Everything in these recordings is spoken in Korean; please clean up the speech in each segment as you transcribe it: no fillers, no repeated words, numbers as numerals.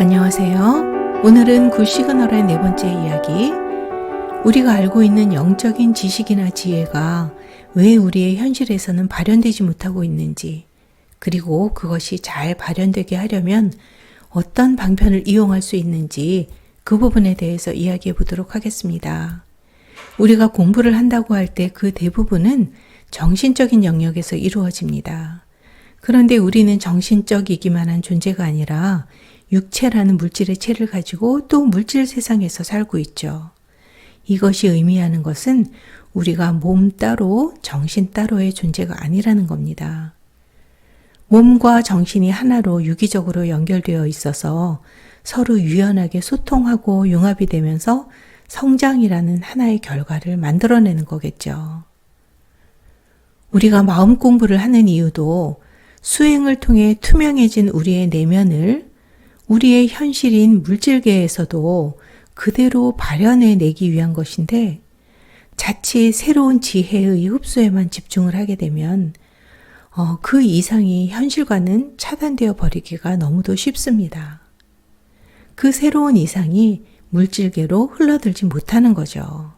안녕하세요. 오늘은 굿 시그널의 네 번째 이야기, 우리가 알고 있는 영적인 지식이나 지혜가 왜 우리의 현실에서는 발현되지 못하고 있는지, 그리고 그것이 잘 발현되게 하려면 어떤 방편을 이용할 수 있는지 그 부분에 대해서 이야기해 보도록 하겠습니다. 우리가 공부를 한다고 할 때 그 대부분은 정신적인 영역에서 이루어집니다. 그런데 우리는 정신적이기만 한 존재가 아니라 육체라는 물질의 체를 가지고 또 물질 세상에서 살고 있죠. 이것이 의미하는 것은 우리가 몸 따로 정신 따로의 존재가 아니라는 겁니다. 몸과 정신이 하나로 유기적으로 연결되어 있어서 서로 유연하게 소통하고 융합이 되면서 성장이라는 하나의 결과를 만들어내는 거겠죠. 우리가 마음 공부를 하는 이유도 수행을 통해 투명해진 우리의 내면을 우리의 현실인 물질계에서도 그대로 발현해내기 위한 것인데, 자칫 새로운 지혜의 흡수에만 집중을 하게 되면 그 이상이 현실과는 차단되어 버리기가 너무도 쉽습니다. 그 새로운 이상이 물질계로 흘러들지 못하는 거죠.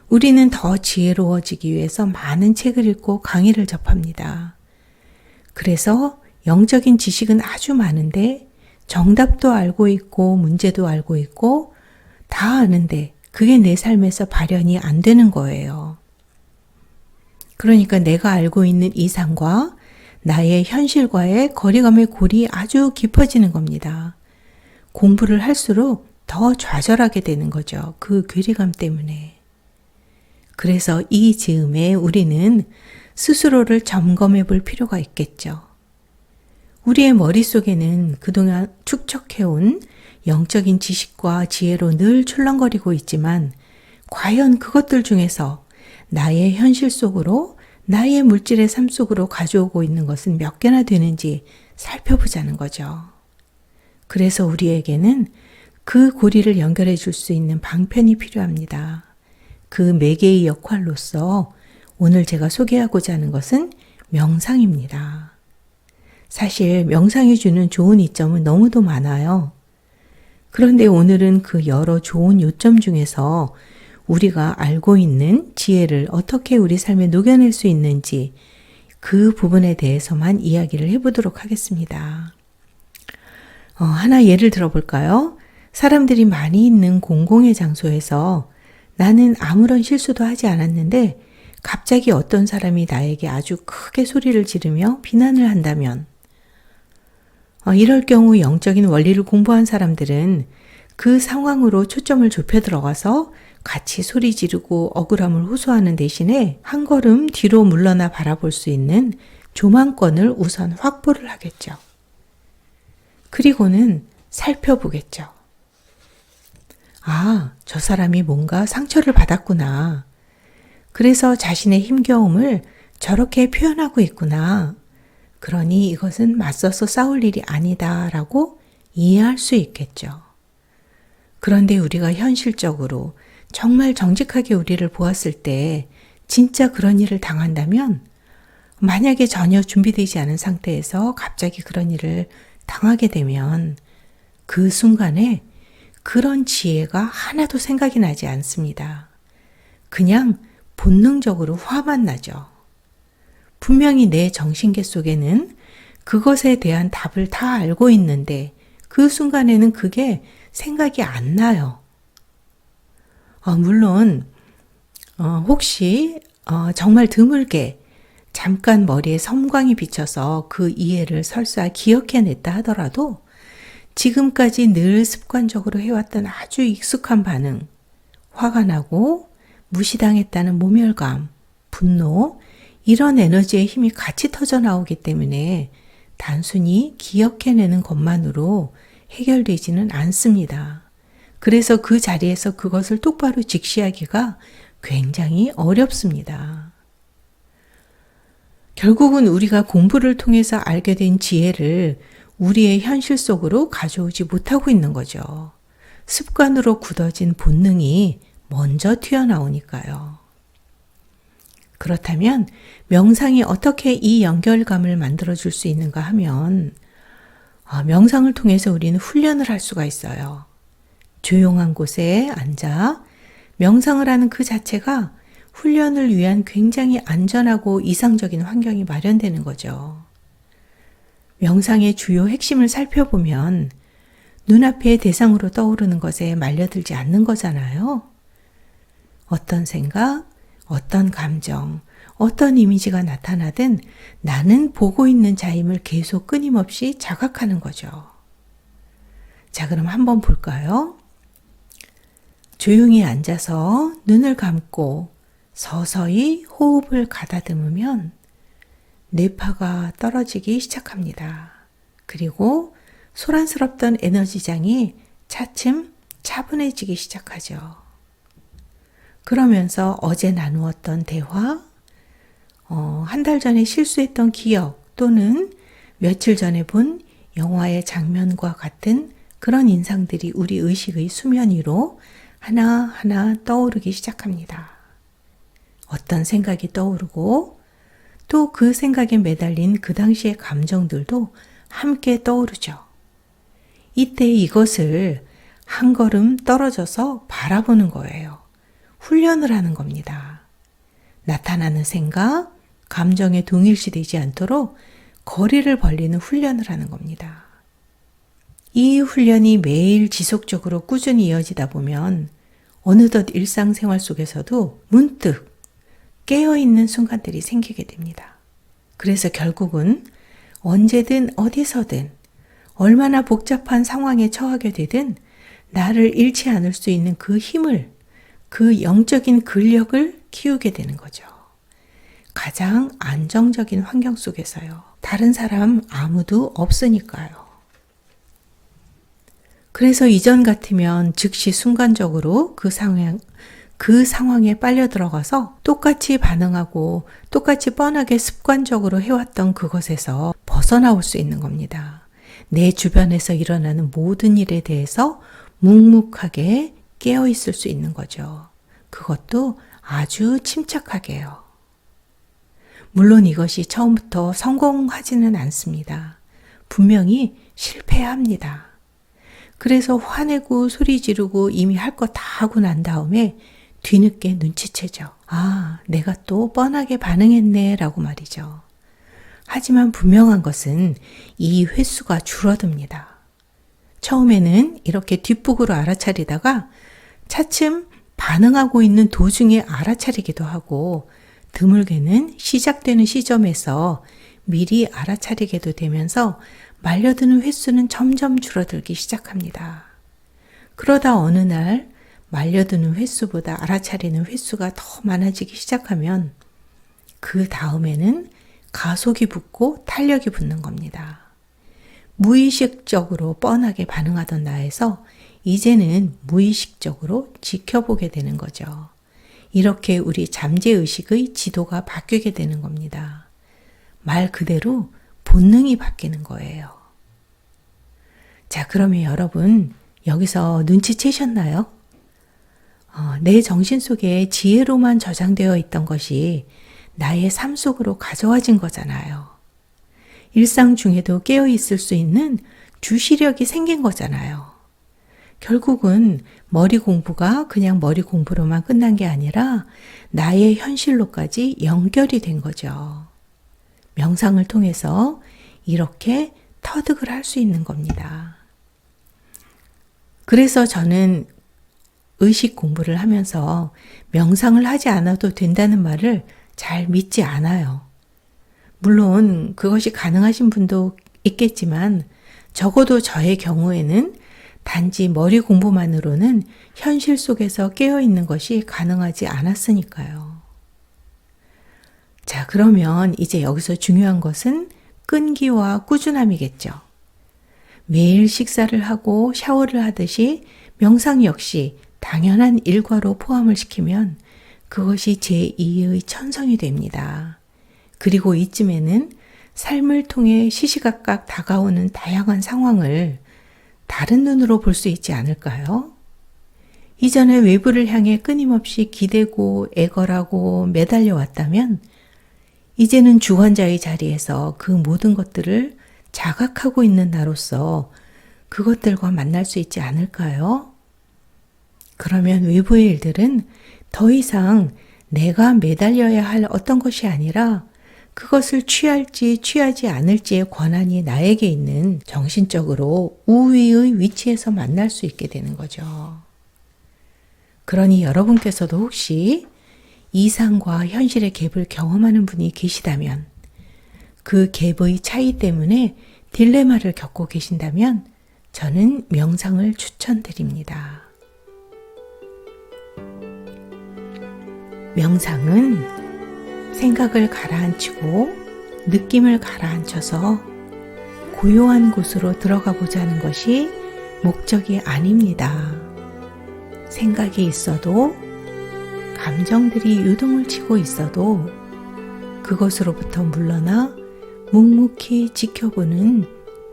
우리는 더 지혜로워지기 위해서 많은 책을 읽고 강의를 접합니다. 그래서 영적인 지식은 아주 많은데 정답도 알고 있고 문제도 알고 있고 다 아는데 그게 내 삶에서 발현이 안 되는 거예요. 그러니까 내가 알고 있는 이상과 나의 현실과의 거리감의 골이 아주 깊어지는 겁니다. 공부를 할수록 더 좌절하게 되는 거죠. 그 괴리감 때문에. 그래서 이 즈음에 우리는 스스로를 점검해 볼 필요가 있겠죠. 우리의 머릿속에는 그동안 축적해온 영적인 지식과 지혜로 늘 출렁거리고 있지만, 과연 그것들 중에서 나의 현실 속으로, 나의 물질의 삶 속으로 가져오고 있는 것은 몇 개나 되는지 살펴보자는 거죠. 그래서 우리에게는 그 고리를 연결해 줄 수 있는 방편이 필요합니다. 그 매개의 역할로서 오늘 제가 소개하고자 하는 것은 명상입니다. 사실 명상이 주는 좋은 이점은 너무도 많아요. 그런데 오늘은 그 여러 좋은 요점 중에서 우리가 알고 있는 지혜를 어떻게 우리 삶에 녹여낼 수 있는지 그 부분에 대해서만 이야기를 해보도록 하겠습니다. 하나 예를 들어볼까요? 사람들이 많이 있는 공공의 장소에서 나는 아무런 실수도 하지 않았는데 갑자기 어떤 사람이 나에게 아주 크게 소리를 지르며 비난을 한다면, 이럴 경우 영적인 원리를 공부한 사람들은 그 상황으로 초점을 좁혀 들어가서 같이 소리 지르고 억울함을 호소하는 대신에 한 걸음 뒤로 물러나 바라볼 수 있는 조망권을 우선 확보를 하겠죠. 그리고는 살펴보겠죠. 저 사람이 뭔가 상처를 받았구나. 그래서 자신의 힘겨움을 저렇게 표현하고 있구나. 그러니 이것은 맞서서 싸울 일이 아니다라고 이해할 수 있겠죠. 그런데 우리가 현실적으로 정말 정직하게 우리를 보았을 때 진짜 그런 일을 당한다면, 만약에 전혀 준비되지 않은 상태에서 갑자기 그런 일을 당하게 되면 그 순간에 그런 지혜가 하나도 생각이 나지 않습니다. 그냥 본능적으로 화만 나죠. 분명히 내 정신계 속에는 그것에 대한 답을 다 알고 있는데 그 순간에는 그게 생각이 안 나요. 물론 혹시 정말 드물게 잠깐 머리에 섬광이 비쳐서 그 이해를 설사 기억해냈다 하더라도 지금까지 늘 습관적으로 해왔던 아주 익숙한 반응, 화가 나고 무시당했다는 모멸감, 분노, 이런 에너지의 힘이 같이 터져 나오기 때문에 단순히 기억해내는 것만으로 해결되지는 않습니다. 그래서 그 자리에서 그것을 똑바로 직시하기가 굉장히 어렵습니다. 결국은 우리가 공부를 통해서 알게 된 지혜를 우리의 현실 속으로 가져오지 못하고 있는 거죠. 습관으로 굳어진 본능이 먼저 튀어나오니까요. 그렇다면 명상이 어떻게 이 연결감을 만들어줄 수 있는가 하면 명상을 통해서 우리는 훈련을 할 수가 있어요. 조용한 곳에 앉아 명상을 하는 그 자체가 훈련을 위한 굉장히 안전하고 이상적인 환경이 마련되는 거죠. 명상의 주요 핵심을 살펴보면 눈앞의 대상으로 떠오르는 것에 말려들지 않는 거잖아요. 어떤 생각, 어떤 감정, 어떤 이미지가 나타나든 나는 보고 있는 자임을 계속 끊임없이 자각하는 거죠. 자, 그럼 한번 볼까요? 조용히 앉아서 눈을 감고 서서히 호흡을 가다듬으면 뇌파가 떨어지기 시작합니다. 그리고 소란스럽던 에너지장이 차츰 차분해지기 시작하죠. 그러면서 어제 나누었던 대화, 한 달 전에 실수했던 기억 또는 며칠 전에 본 영화의 장면과 같은 그런 인상들이 우리 의식의 수면 위로 하나하나 떠오르기 시작합니다. 어떤 생각이 떠오르고 또 그 생각에 매달린 그 당시의 감정들도 함께 떠오르죠. 이때 이것을 한 걸음 떨어져서 바라보는 거예요. 훈련을 하는 겁니다. 나타나는 생각, 감정에 동일시되지 않도록 거리를 벌리는 훈련을 하는 겁니다. 이 훈련이 매일 지속적으로 꾸준히 이어지다 보면 어느덧 일상생활 속에서도 문득 깨어있는 순간들이 생기게 됩니다. 그래서 결국은 언제든 어디서든 얼마나 복잡한 상황에 처하게 되든 나를 잃지 않을 수 있는 그 힘을, 그 영적인 근력을 키우게 되는 거죠. 가장 안정적인 환경 속에서요. 다른 사람 아무도 없으니까요. 그래서 이전 같으면 즉시 순간적으로 그 상황에 빨려 들어가서 똑같이 반응하고 똑같이 뻔하게 습관적으로 해왔던 그것에서 벗어나올 수 있는 겁니다. 내 주변에서 일어나는 모든 일에 대해서 묵묵하게 깨어 있을 수 있는 거죠. 그것도 아주 침착하게요. 물론 이것이 처음부터 성공하지는 않습니다. 분명히 실패합니다. 그래서 화내고 소리 지르고 이미 할 거 다 하고 난 다음에 뒤늦게 눈치채죠. 내가 또 뻔하게 반응했네 라고 말이죠. 하지만 분명한 것은 이 횟수가 줄어듭니다. 처음에는 이렇게 뒷북으로 알아차리다가 차츰 반응하고 있는 도중에 알아차리기도 하고 드물게는 시작되는 시점에서 미리 알아차리게도 되면서 말려드는 횟수는 점점 줄어들기 시작합니다. 그러다 어느 날 말려드는 횟수보다 알아차리는 횟수가 더 많아지기 시작하면 그 다음에는 가속이 붙고 탄력이 붙는 겁니다. 무의식적으로 뻔하게 반응하던 나에서 이제는 무의식적으로 지켜보게 되는 거죠. 이렇게 우리 잠재의식의 지도가 바뀌게 되는 겁니다. 말 그대로 본능이 바뀌는 거예요. 자, 그러면 여러분 여기서 눈치채셨나요? 내 정신 속에 지혜로만 저장되어 있던 것이 나의 삶 속으로 가져와진 거잖아요. 일상 중에도 깨어 있을 수 있는 주시력이 생긴 거잖아요. 결국은 머리 공부가 그냥 머리 공부로만 끝난 게 아니라 나의 현실로까지 연결이 된 거죠. 명상을 통해서 이렇게 터득을 할 수 있는 겁니다. 그래서 저는 의식 공부를 하면서 명상을 하지 않아도 된다는 말을 잘 믿지 않아요. 물론 그것이 가능하신 분도 있겠지만 적어도 저의 경우에는 단지 머리 공부만으로는 현실 속에서 깨어있는 것이 가능하지 않았으니까요. 자, 그러면 이제 여기서 중요한 것은 끈기와 꾸준함이겠죠. 매일 식사를 하고 샤워를 하듯이 명상 역시 당연한 일과로 포함을 시키면 그것이 제2의 천성이 됩니다. 그리고 이쯤에는 삶을 통해 시시각각 다가오는 다양한 상황을 다른 눈으로 볼 수 있지 않을까요? 이전에 외부를 향해 끊임없이 기대고 애걸하고 매달려 왔다면 이제는 주관자의 자리에서 그 모든 것들을 자각하고 있는 나로서 그것들과 만날 수 있지 않을까요? 그러면 외부의 일들은 더 이상 내가 매달려야 할 어떤 것이 아니라 그것을 취할지 취하지 않을지의 권한이 나에게 있는 정신적으로 우위의 위치에서 만날 수 있게 되는 거죠. 그러니 여러분께서도 혹시 이상과 현실의 갭을 경험하는 분이 계시다면, 그 갭의 차이 때문에 딜레마를 겪고 계신다면 저는 명상을 추천드립니다. 명상은 생각을 가라앉히고 느낌을 가라앉혀서 고요한 곳으로 들어가 보자는 것이 목적이 아닙니다. 생각이 있어도, 감정들이 유동을 치고 있어도 그것으로부터 물러나 묵묵히 지켜보는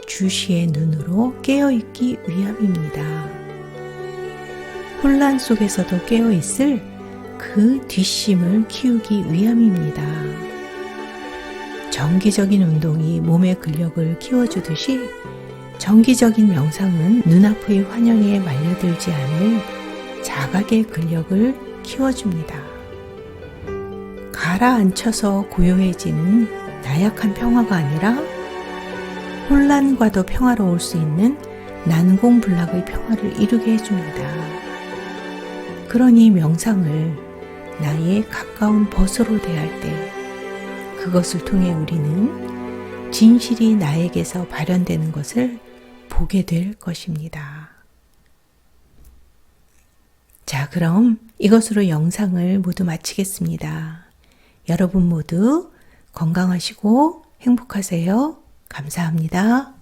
주시의 눈으로 깨어있기 위함입니다. 혼란 속에서도 깨어있을 그 뒷심을 키우기 위함입니다. 정기적인 운동이 몸의 근력을 키워주듯이 정기적인 명상은 눈앞의 환영에 말려들지 않을 자각의 근력을 키워줍니다. 가라앉혀서 고요해지는 나약한 평화가 아니라 혼란과도 평화로울 수 있는 난공불락의 평화를 이루게 해줍니다. 그러니 명상을 나의 가까운 벗으로 대할 때 그것을 통해 우리는 진실이 나에게서 발현되는 것을 보게 될 것입니다. 자, 그럼 이것으로 영상을 모두 마치겠습니다. 여러분 모두 건강하시고 행복하세요. 감사합니다.